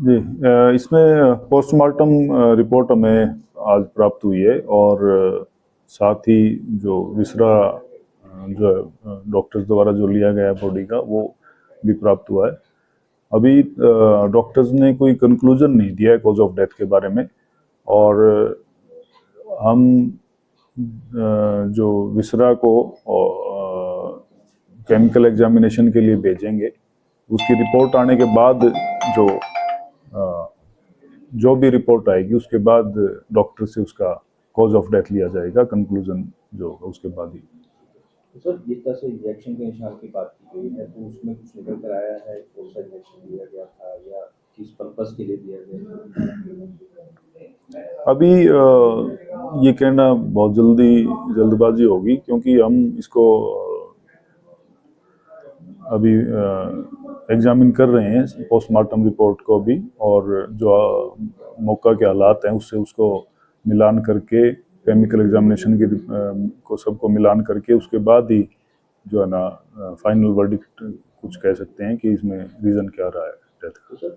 जी, इसमें postmortem report हमें आज प्राप्त हुई है और साथ ही जो विसरा जो डॉक्टर्स द्वारा जो लिया गया है बॉडी का वो भी प्राप्त हुआ है। अभी डॉक्टर्स ने कोई कंक्लूजन नहीं दिया है कॉज ऑफ डेथ के बारे में और हम जो विसरा को केमिकल एग्जामिनेशन के लिए भेजेंगे। उसकी रिपोर्ट आने के बाद जो भी रिपोर्ट आएगी उसके बाद डॉक्टर से उसका कॉज ऑफ डेथ लिया जाएगा, कंक्लूजन जो होगा उसके बाद ही। तो सर जिस तरह से इंजेक्शन के निशान की बात की गई है तो उसमें कुछ निकल कर आया है, कौन सा इंजेक्शन दिया गया था या किस पर्पस के लिए दिया गया? अभी ये कहना बहुत जल्दबाजी होगी क्योंकि हम इसको अभी एग्जामिन कर रहे हैं पोस्टमार्टम रिपोर्ट को भी, और जो मौका के हालात हैं उससे उसको मिलान करके केमिकल एग्जामिनेशन की को सबको मिलान करके उसके बाद ही जो है ना फाइनल वर्डिक्ट कुछ कह सकते हैं कि इसमें रीज़न क्या रहा है डेथ का। तो सर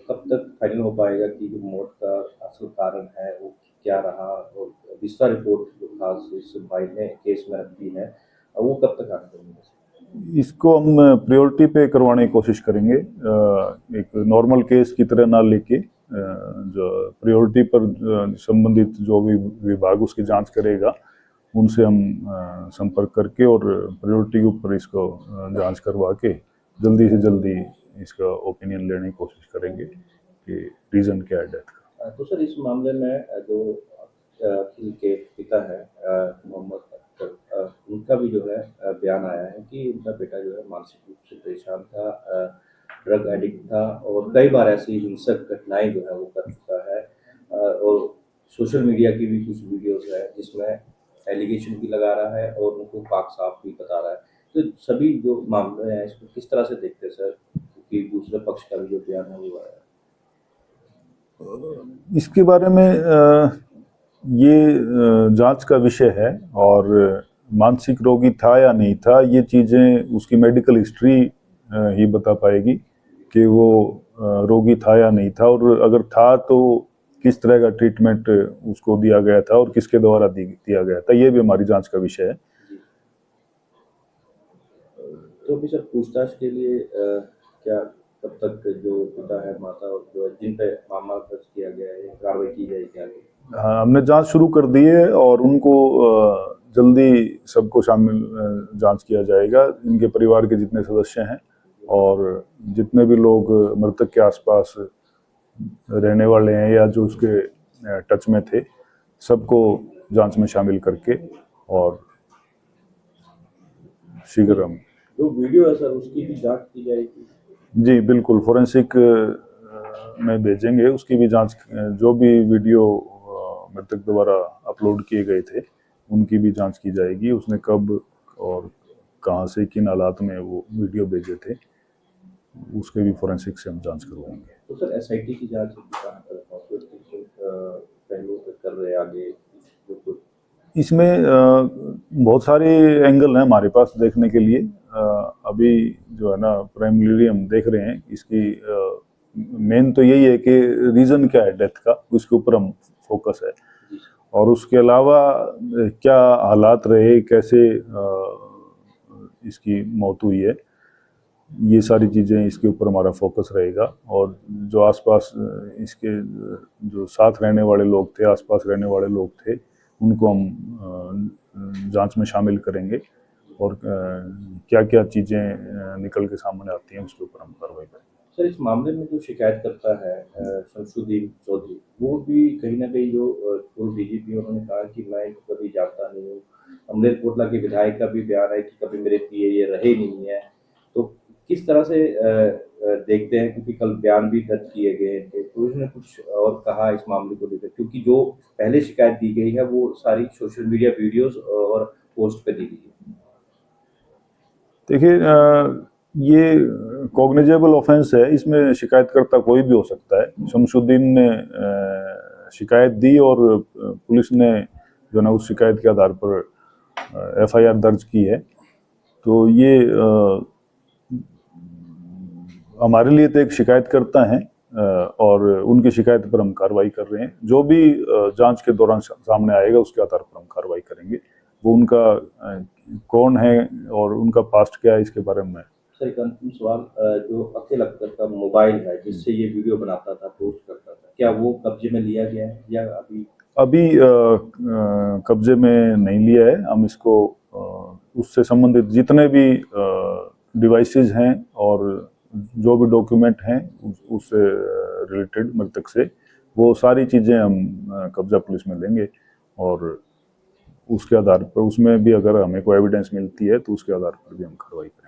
कब तक फाइनल हो पाएगा कि जो मौत का असल कारण है वो क्या रहा, और विस्तार रिपोर्ट जो खास इस भाई ने केस में रखी है वो कब तक आने देंगे? इसको हम प्रायोरिटी पे करवाने की कोशिश करेंगे, एक नॉर्मल केस की तरह ना लेके जो प्रायोरिटी पर संबंधित जो भी विभाग उसकी जांच करेगा उनसे हम संपर्क करके और प्रायोरिटी के ऊपर इसको जांच करवा के जल्दी से जल्दी इसका ओपिनियन लेने की कोशिश करेंगे कि रीज़न क्या है डेथ का। तो सर इस मामले में जो अखिल के पिता है मोहम्मद अख्तर, उनका भी जो है बयान आया है कि उनका बेटा जो है मानसिक रूप से परेशान था, ड्रग एडिक्ट था और कई बार ऐसी हिंसक घटनाएं जो है वो कर चुका है, और सोशल मीडिया की भी कुछ वीडियोस है जिसमें एलिगेशन भी लगा रहा है और उनको पाक साफ भी बता रहा है। तो सभी जो मामले हैं इसको किस तरह से देखते हैं सर, क्योंकि दूसरे पक्ष का भी जो बयान है वो आया है? इसके बारे में ये जांच का विषय है और मानसिक रोगी था या नहीं था ये चीज़ें उसकी मेडिकल हिस्ट्री ही बता पाएगी कि वो रोगी था या नहीं था, और अगर था तो किस तरह का ट्रीटमेंट उसको दिया गया था और किसके द्वारा दिया गया था, ये भी हमारी जांच का विषय है। तो अभी सर पूछताछ के लिए क्या कब तक जो पिता है, माता और जो जिन पे मामला दर्ज किया गया है कार्रवाई की जाएगी आगे? हाँ, हमने जांच शुरू कर दी है और उनको जल्दी सबको शामिल जांच किया जाएगा, इनके परिवार के जितने सदस्य हैं और जितने भी लोग मृतक के आसपास रहने वाले हैं या जो उसके टच में थे सबको जांच में शामिल करके और शीघ्र हम जो वीडियो है सर उसकी भी जांच की जाएगी? जी बिल्कुल, फोरेंसिक में भेजेंगे, उसकी भी जांच, जो भी वीडियो मृतक द्वारा अपलोड किए गए थे उनकी भी जांच की जाएगी, उसने कब और कहां से किन हालात में वो वीडियो भेजे थे उसके भी फोरेंसिक से हम जांच करवाएंगे। तो सर एसआईटी की जांच पहलू कर रहे आगे जो कुछ इसमें बहुत सारे एंगल हैं हमारे पास देखने के लिए। अभी जो है ना प्राइमरीली हम देख रहे हैं इसकी मेन तो यही है कि रीज़न क्या है डेथ का, उसके ऊपर हम फोकस है, और उसके अलावा क्या हालात रहे, कैसे इसकी मौत हुई है, ये सारी चीज़ें इसके ऊपर हमारा फोकस रहेगा। और जो आसपास इसके जो साथ रहने वाले लोग थे, आसपास रहने वाले लोग थे, उनको हम जांच में शामिल करेंगे और क्या क्या चीज़ें निकल के सामने आती हैं उसके ऊपर हम कार्रवाई करेंगे। सर इस मामले में जो शिकायत करता है शमशुद्दीन चौधरी, वो भी कहीं ना कहीं जो पूर्व डीजीपी उन्होंने कहा कि मैं कभी जानता नहीं हूँ, अमलेरकोटला के विधायक का भी बयान है कि कभी मेरे पीए ये रहे नहीं है, तो किस तरह से देखते हैं, क्योंकि कल बयान भी दर्ज किए गए थे तो उसने कुछ और कहा इस मामले को लेकर, क्योंकि जो पहले शिकायत दी गई है वो सारी सोशल मीडिया वीडियोस और पोस्ट पे दी गई है। देखिए ये कॉग्निजेबल ऑफेंस है, इसमें शिकायतकर्ता कोई भी हो सकता है। शमशुद्दीन ने शिकायत दी और पुलिस ने जो ना उस शिकायत के आधार पर एफआईआर दर्ज की है, तो ये हमारे लिए तो एक शिकायतकर्ता हैं, और उनकी शिकायत पर हम कार्रवाई कर रहे हैं। जो भी जांच के दौरान सामने आएगा उसके आधार पर हम कार्रवाई करेंगे। वो उनका कौन है और उनका पास्ट क्या है इसके बारे में। सर एक अंतिम सवाल, जो अखिल अख्तर का मोबाइल है जिससे ये वीडियो बनाता था, पोस्ट करता था, क्या वो कब्जे में लिया गया है या अभी कब्जे में नहीं लिया है। हम इसको उससे संबंधित जितने भी डिवाइसेस हैं और जो भी डॉक्यूमेंट हैं उससे रिलेटेड मृतक से, वो सारी चीज़ें हम कब्जा पुलिस में लेंगे और उसके आधार पर उसमें भी अगर हमें कोई एविडेंस मिलती है तो उसके आधार पर भी हम कार्रवाई करेंगे।